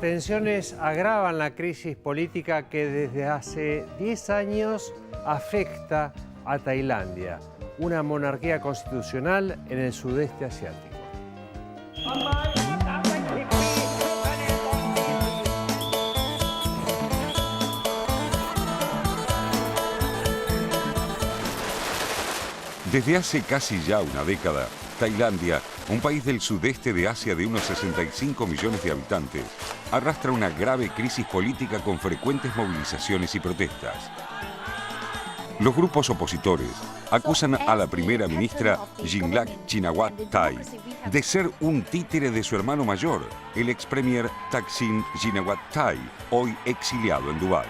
tensiones agravan la crisis política que desde hace 10 años afecta a Tailandia, una monarquía constitucional en el sudeste asiático. Desde hace casi ya una década, Tailandia, un país del sudeste de Asia de unos 65 millones de habitantes, arrastra una grave crisis política con frecuentes movilizaciones y protestas. Los grupos opositores acusan a la primera ministra Yingluck Shinawatra de ser un títere de su hermano mayor, el ex premier Thaksin Shinawatra, hoy exiliado en Dubái.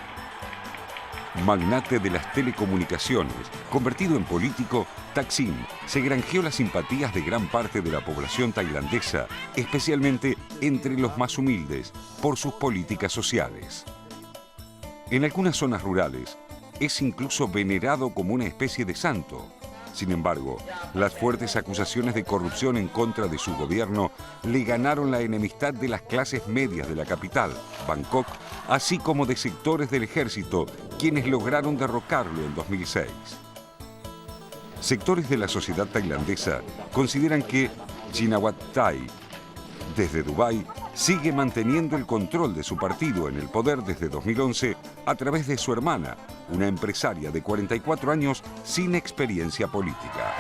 Magnate de las telecomunicaciones, convertido en político, Thaksin se granjeó las simpatías de gran parte de la población tailandesa, especialmente entre los más humildes, por sus políticas sociales. En algunas zonas rurales, es incluso venerado como una especie de santo. Sin embargo, las fuertes acusaciones de corrupción en contra de su gobierno le ganaron la enemistad de las clases medias de la capital, Bangkok, así como de sectores del ejército, quienes lograron derrocarlo en 2006. Sectores de la sociedad tailandesa consideran que Shinawatra, desde Dubái, sigue manteniendo el control de su partido en el poder desde 2011 a través de su hermana, una empresaria de 44 años sin experiencia política.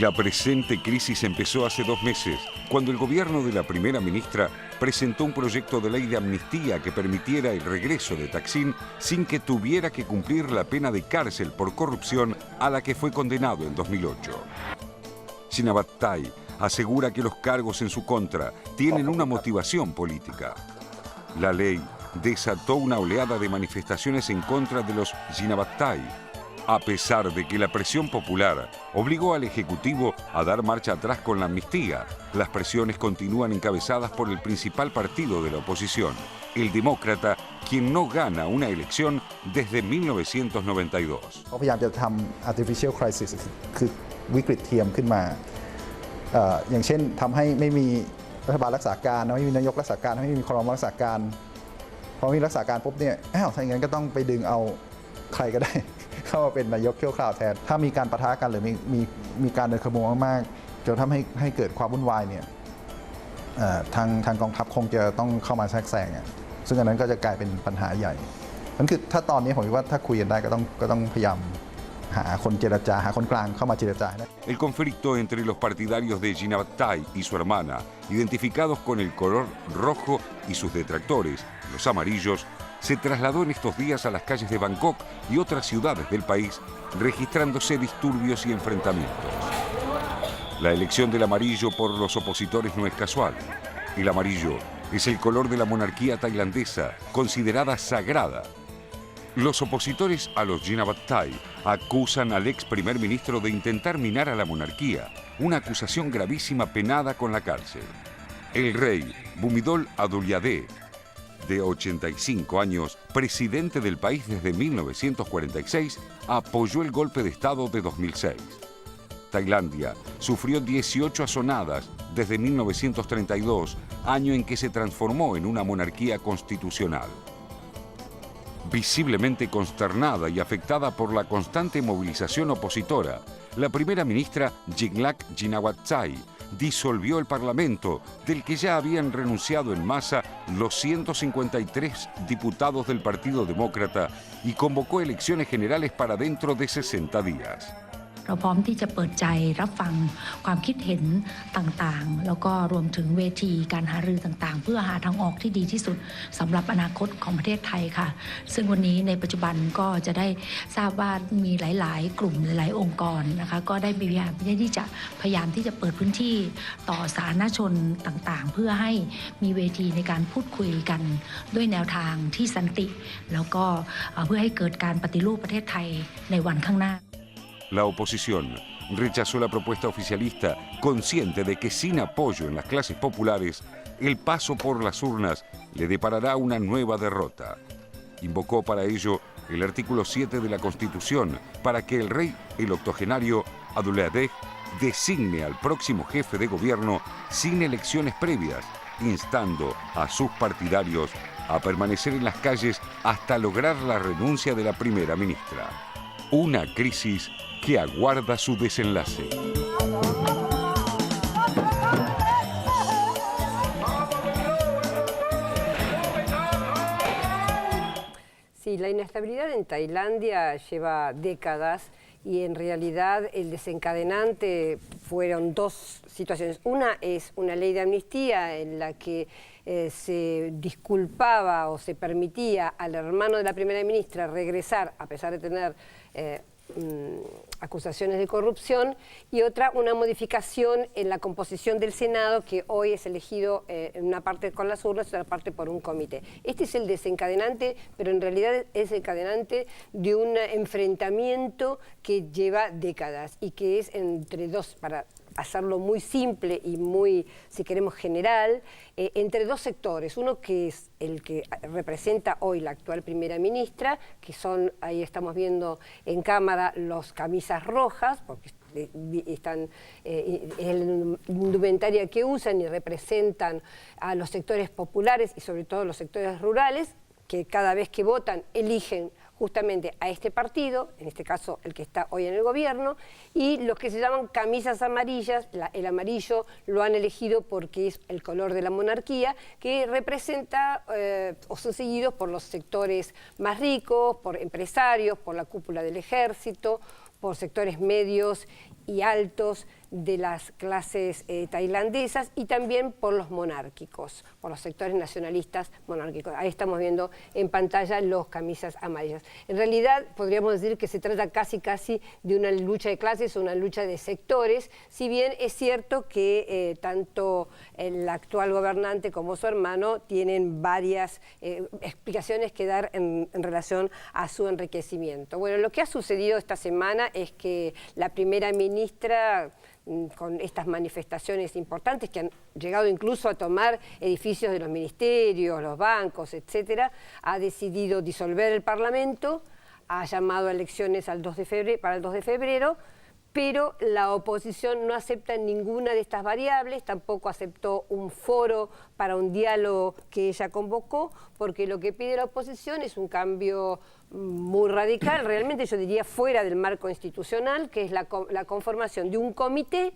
La presente crisis empezó hace 2 meses, cuando el gobierno de la primera ministra presentó un proyecto de ley de amnistía que permitiera el regreso de Thaksin sin que tuviera que cumplir la pena de cárcel por corrupción a la que fue condenado en 2008. Shinawatra asegura que los cargos en su contra tienen una motivación política. La ley desató una oleada de manifestaciones en contra de los Shinawatra, a pesar de que la presión popular obligó al Ejecutivo a dar marcha atrás con la amnistía. Las presiones continúan encabezadas por el principal partido de la oposición, el Demócrata, quien no gana una elección desde 1992. พยายามจะทำ artificial crisis คือวิกฤตเทียมขึ้นมาอย่างเช่นทำให้ไม่มีรัฐบาลรักษาการไม่มีนายกรักษาการไม่มีครมรักษาการพอมีรักษาการปุ๊บเนี่ยถ้าอย่างนั้นก็ต้องไปดึงเอาใครก็ได้เข้ามาเป็นนายกชั่วคราวแทนถ้ามีการปะทะกันหรือมีการเดินขบวนมากๆจนทำให้เกิดความวุ่นวายเนี่ยทางกองทัพคงจะต้องเข้ามาแทรกแซงซึ่งอันนั้นก็จะกลายเป็นปัญหาใหญ่นั่นคือถ้าตอนนี้ผมคิดว่าถ้าคุยกันได้ก็ต้องพยายามหาคนเจรจาหาคนกลางเข้ามาเจรจา El conflicto entre los partidarios de Shinawatra y su hermana, identificados con el color rojo, y sus detractores, los amarillos, se trasladó en estos días a las calles de Bangkok y otras ciudades del país, registrándose disturbios y enfrentamientos. La elección del amarillo por los opositores no es casual. El amarillo es el color de la monarquía tailandesa, considerada sagrada. Los opositores a los Shinawatra acusan al ex primer ministro de intentar minar a la monarquía, una acusación gravísima penada con la cárcel. El rey Bhumibol Adulyadej, de 85 años, presidente del país desde 1946, apoyó el golpe de Estado de 2006. Tailandia sufrió 18 azonadas desde 1932, año en que se transformó en una monarquía constitucional. Visiblemente consternada y afectada por la constante movilización opositora, la primera ministra Yingluck Shinawatra disolvió el Parlamento, del que ya habían renunciado en masa los 153 diputados del Partido Demócrata, y convocó elecciones generales para dentro de 60 días. เราพร้อมที่จะเปิดใจรับฟังความคิดเห็นต่างๆแล้วก็รวมถึงเวทีการหารือต่างๆเพื่อหาทางออกที่ดีที่สุดสำหรับอนาคตของประเทศไทยค่ะซึ่งวันนี้ในปัจจุบันก็จะได้ทราบว่ามีหลายๆกลุ่มหลายๆองค์กรนะคะก็ได้พยายามที่จะเปิดพื้นที่ต่อสาธารณชนต่างๆเพื่อให้มีเวทีในการพูดคุยกันด้วยแนวทางที่สันติแล้วก็เพื่อให้เกิดการปฏิรูปประเทศไทยในวันข้างหน้าLa oposición rechazó la propuesta oficialista, consciente de que sin apoyo en las clases populares, el paso por las urnas le deparará una nueva derrota. Invocó para ello el artículo 7 de la Constitución para que el rey, el octogenario Adulyadej, designe al próximo jefe de gobierno sin elecciones previas, instando a sus partidarios a permanecer en las calles hasta lograr la renuncia de la primera ministra. Una crisis que aguarda su desenlace. Sí, la inestabilidad en Tailandia lleva décadas y en realidad el desencadenante fueron dos situaciones. Una es una ley de amnistía en la que se disculpaba o se permitía al hermano de la primera ministra regresar a pesar de tener acusaciones de corrupción, y otra, una modificación en la composición del Senado, que hoy es elegido en una parte con las urnas y otra parte por un comité. Este es el desencadenante, pero en realidad es desencadenante de un enfrentamiento que lleva décadas y que es entre dos, para hacerlo muy simple y muy, si queremos, general, entre dos sectores. Uno que es el que representa hoy la actual primera ministra, que son, ahí estamos viendo en cámara, los camisas rojas, porque están el indumentaria que usan y representan a los sectores populares y sobre todo los sectores rurales, que cada vez que votan eligen justamente a este partido, en este caso el que está hoy en el gobierno, y los que se llaman camisas amarillas, el amarillo lo han elegido porque es el color de la monarquía, que representa o son seguidos por los sectores más ricos, por empresarios, por la cúpula del ejército, por sectores medios y altos de las clases tailandesas y también por los monárquicos, por los sectores nacionalistas monárquicos. Ahí estamos viendo en pantalla los camisas amarillas. En realidad podríamos decir que se trata casi de una lucha de clases o una lucha de sectores, si bien es cierto que tanto el actual gobernante como su hermano tienen varias explicaciones que dar en relación a su enriquecimiento. Bueno, lo que ha sucedido esta semana es que la primera ministra, con estas manifestaciones importantes que han llegado incluso a tomar edificios de los ministerios, los bancos, etcétera, ha decidido disolver el Parlamento, ha llamado a elecciones para el 2 de febrero, pero la oposición no acepta ninguna de estas variables, tampoco aceptó un foro para un diálogo que ella convocó, porque lo que pide la oposición es un cambio muy radical, realmente yo diría fuera del marco institucional, que es la conformación de un comité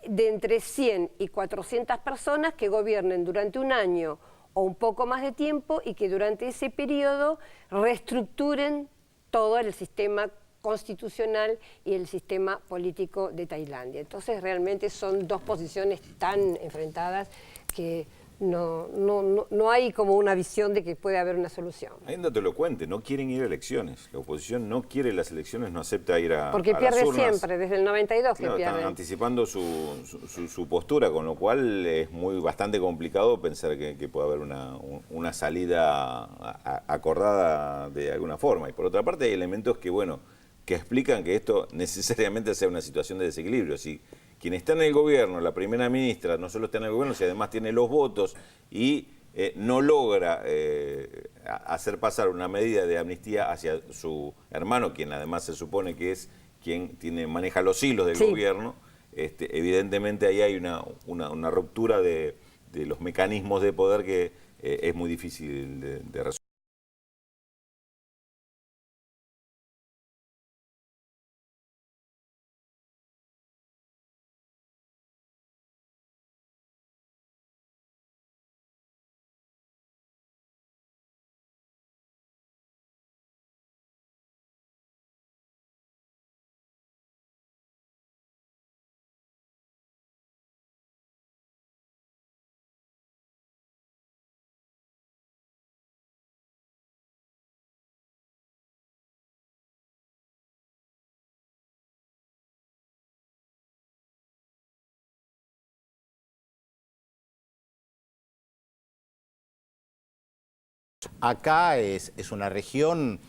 de entre 100 y 400 personas que gobiernen durante un año o un poco más de tiempo y que durante ese periodo reestructuren todo el sistema constitucional y el sistema político de Tailandia. Entonces realmente son dos posiciones tan enfrentadas que no hay como una visión de que puede haber una solución. Hay un dato elocuente, no quieren ir a elecciones. La oposición no quiere las elecciones, no acepta ir a porque pierde las urnas. Siempre, desde el 92 que pierde. Están anticipando su postura, con lo cual es bastante complicado pensar que pueda haber una salida acordada de alguna forma. Y por otra parte hay elementos que explican que esto necesariamente sea una situación de desequilibrio. Si quien está en el gobierno, la primera ministra, no solo está en el gobierno, sino además tiene los votos y no logra hacer pasar una medida de amnistía hacia su hermano, quien además se supone que es quien maneja los hilos del gobierno, evidentemente ahí hay una ruptura de los mecanismos de poder que es muy difícil de resolver. Acá es una región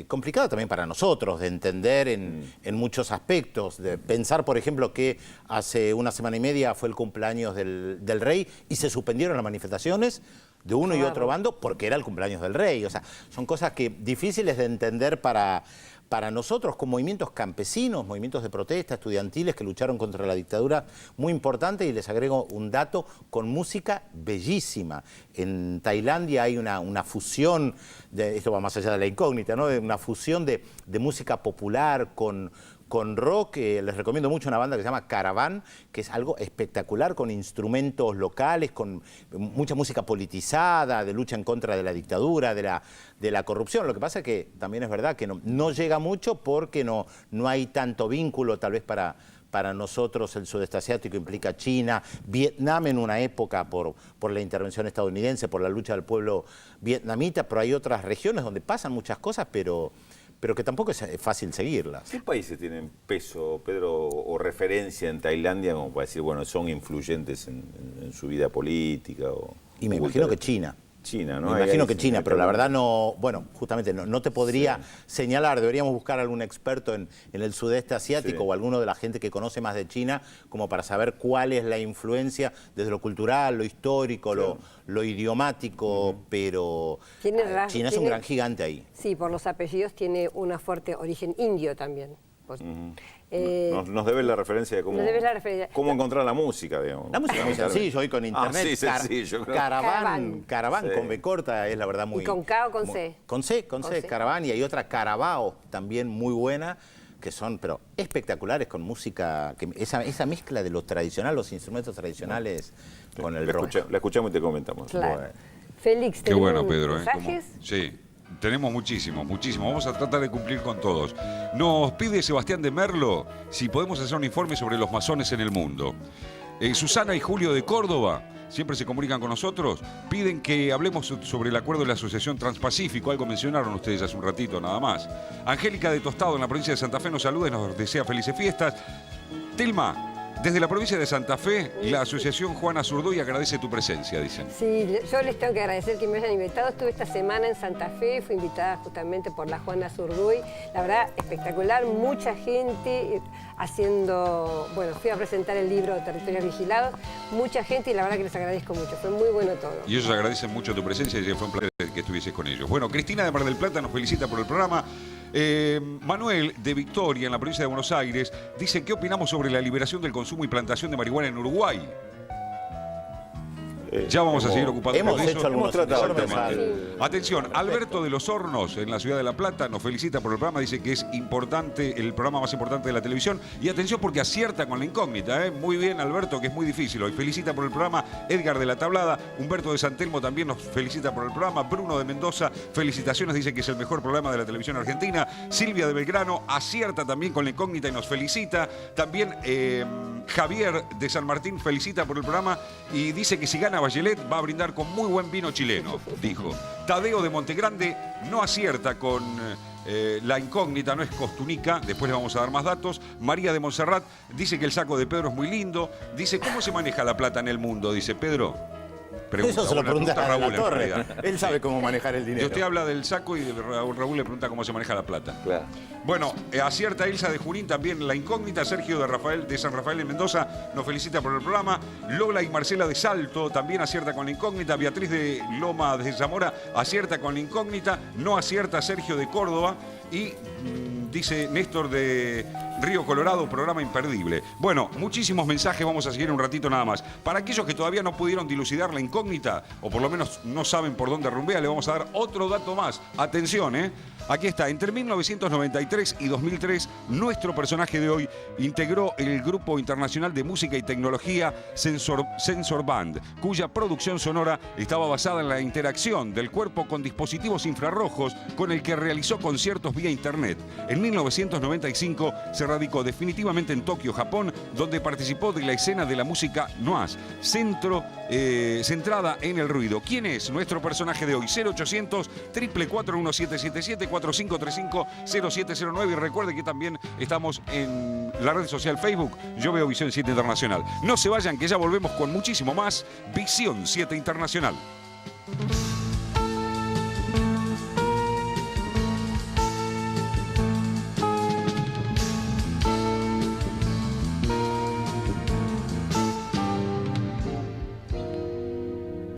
complicada también para nosotros de entender en muchos aspectos, de pensar, por ejemplo, que hace una semana y media fue el cumpleaños del rey y se suspendieron las manifestaciones de uno y otro bando porque era el cumpleaños del rey. O sea, son cosas difíciles de entender para para nosotros con movimientos campesinos, movimientos de protesta, estudiantiles que lucharon contra la dictadura, muy importante. Y les agrego un dato, con música bellísima. En Tailandia hay una fusión, esto va más allá de la incógnita, ¿no? De una fusión de música popular con rock. Les recomiendo mucho una banda que se llama Caravan, que es algo espectacular, con instrumentos locales, con mucha música politizada, de lucha en contra de la dictadura, de la corrupción. Lo que pasa es que también es verdad que no llega mucho porque no hay tanto vínculo, tal vez para nosotros el sudeste asiático implica China, Vietnam en una época por la intervención estadounidense, por la lucha del pueblo vietnamita, pero hay otras regiones donde pasan muchas cosas, pero que tampoco es fácil seguirlas. ¿Qué países tienen peso, Pedro, o referencia en Tailandia como para decir, bueno, son influyentes en su vida política? Y me imagino que China. China, ¿no? Me imagino que China, pero la verdad no, bueno, justamente no te podría señalar. Deberíamos buscar algún experto en el sudeste asiático o alguno de la gente que conoce más de China como para saber cuál es la influencia desde lo cultural, lo histórico, lo idiomático, pero China es un gran gigante ahí. Sí, por los apellidos tiene una fuerte origen indio también. Nos debes la referencia de cómo encontrar la música, digamos. La música es muy sencilla, hoy con internet. Sí, sencillo. Caravan con B corta, es la verdad muy... ¿Y con K o con C? Con C, Caravan, y hay otra Carabao, también muy buena, que son, pero espectaculares, con música, esa mezcla de lo tradicional, los instrumentos tradicionales con el rock. La escuchamos y te comentamos. Claro. Bueno. Félix, qué bueno, Pedro. mensajes? Sí. Tenemos muchísimo. Vamos a tratar de cumplir con todos. Nos pide Sebastián de Merlo si podemos hacer un informe sobre los masones en el mundo. Susana y Julio de Córdoba siempre se comunican con nosotros. Piden que hablemos sobre el acuerdo de la Asociación Transpacífico. Algo mencionaron ustedes hace un ratito nada más. Angélica de Tostado, en la provincia de Santa Fe, nos saluda y nos desea felices fiestas. Telma, desde la provincia de Santa Fe, la Asociación Juana Zurduy agradece tu presencia, dicen. Sí, yo les tengo que agradecer que me hayan invitado. Estuve esta semana en Santa Fe, fui invitada justamente por la Juana Zurduy. La verdad, espectacular, mucha gente haciendo... Bueno, fui a presentar el libro Territorios Vigilados, mucha gente y la verdad que les agradezco mucho. Fue muy bueno todo. Y ellos agradecen mucho tu presencia y fue un placer que estuvieses con ellos. Bueno, Cristina de Mar del Plata nos felicita por el programa. Manuel de Victoria, en la provincia de Buenos Aires, dice: ¿qué opinamos sobre la liberación del consumo y plantación de marihuana en Uruguay? Ya vamos a seguir ocupando hemos hecho algunos informes Atención, Alberto de los Hornos, en la ciudad de La Plata, nos felicita por el programa, dice que es importante, el programa más importante de la televisión. Y atención porque acierta con la incógnita, ¿eh? Muy bien, Alberto, que es muy difícil hoy. Felicita por el programa Edgar de la Tablada, Humberto de San Telmo también nos felicita por el programa, Bruno de Mendoza, felicitaciones, dice que es el mejor programa de la televisión argentina. Silvia de Belgrano acierta también con la incógnita y nos felicita. También Javier de San Martín felicita por el programa y dice que si gana Bachelet va a brindar con muy buen vino chileno, dijo. Tadeo de Montegrande no acierta con la incógnita, no es Costunica, después le vamos a dar más datos. María de Montserrat dice que el saco de Pedro es muy lindo. Dice, ¿cómo se maneja la plata en el mundo? Dice Pedro. Eso se lo pregunta a Raúl La Torre. Él sabe cómo manejar el dinero. Y usted habla del saco y Raúl le pregunta cómo se maneja la plata. Claro. Bueno, acierta Elsa de Junín también la incógnita. Sergio de San Rafael de Mendoza nos felicita por el programa. Lola y Marcela de Salto también acierta con la incógnita. Beatriz de Loma de Zamora acierta con la incógnita. No acierta Sergio de Córdoba. Y dice Néstor de Río Colorado, programa imperdible. Bueno, muchísimos mensajes, vamos a seguir un ratito nada más. Para aquellos que todavía no pudieron dilucidar la incógnita, o por lo menos no saben por dónde rumbea, le vamos a dar otro dato más. Atención, aquí está. Entre 1993 y 2003, nuestro personaje de hoy integró el grupo internacional de música y tecnología Sensor Band, cuya producción sonora estaba basada en la interacción del cuerpo con dispositivos infrarrojos con el que realizó conciertos vía internet. En 1995 se radicó definitivamente en Tokio, Japón, donde participó de la escena de la música noise, centrada en el ruido. ¿Quién es nuestro personaje de hoy? 0800 444 1777 4535 0709 y recuerde que también estamos en la red social Facebook Yo Veo Visión 7 Internacional. No se vayan, que ya volvemos con muchísimo más Visión 7 Internacional.